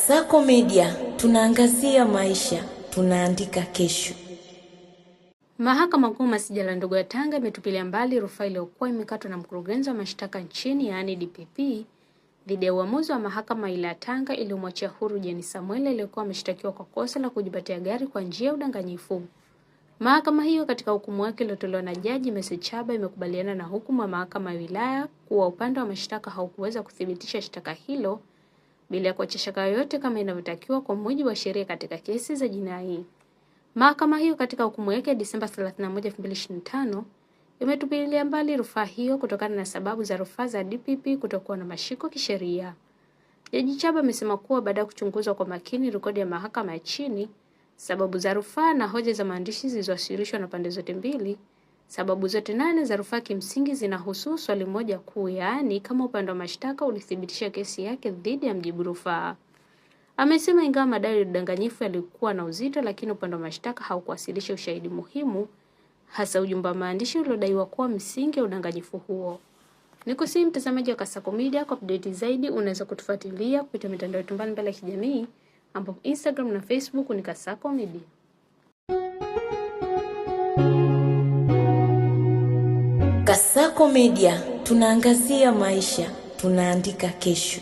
Kasako Media, tunaangazia maisha, tunaandika kesho. Mahakama Kuu Masijala ndogo ya Tanga imetupilia mbali rufaa iliyokuwa imekatwa na mkurugenzi wa mashtaka nchini yaani DPP dhidi ya uamuzi wa mahakama ya Tanga iliyomwachia huru Jeni Samuel aliyekuwa ameshtakiwa kwa kosa la kujipatia gari kwa njia ya udanganyifu. Mahakama hiyo katika hukumu yake iliyotolewa na Jaji Messi Chaba imekubaliana na hukumu ya mahakama ya wilaya kuwa upande wa mashtaka haukuweza kuthibitisha shtaka hilo bila kuacha shaka yoyote kama inavyotakiwa kwa mujibu wa sheria katika kesi za jinai. Mahakama hiyo katika hukumu yake Disemba 31, 2025 imetupilia mbali rufaa hiyo kutokana na sababu za rufaa za DPP kutokuwa na mashiko kisheria. Jaji Chaba amesema kuwa baada ya kuchunguzwa kwa makini rekodi ya mahakama ya chini, sababu za rufaa na hoja za maandishi zilizowasilishwa na pande zote mbili, sababu zote 8 za rufaa kimsingi zinahusu swali moja kuu, yaani kama upande wa mashtaka ulithibitisha kesi yake dhidi ya mjibu rufaa. Amesema ingawa madai ya udanganyifu yalikuwa na uzito, lakini upande wa mashtaka haukuwasilisha ushahidi muhimu, hasa ujumbe wa maandishi uliodaiwa kuwa msingi wa udanganyifu huo. Nikusihi mtazamaji wa Kasako Media, kwa update zaidi unaweza kutufuatilia kupitia mitandao yetu mbalimbali ya kijamii ambapo Instagram na Facebook ni Kasako Media. Kasako Media, tunaangazia maisha, tunaandika kesho.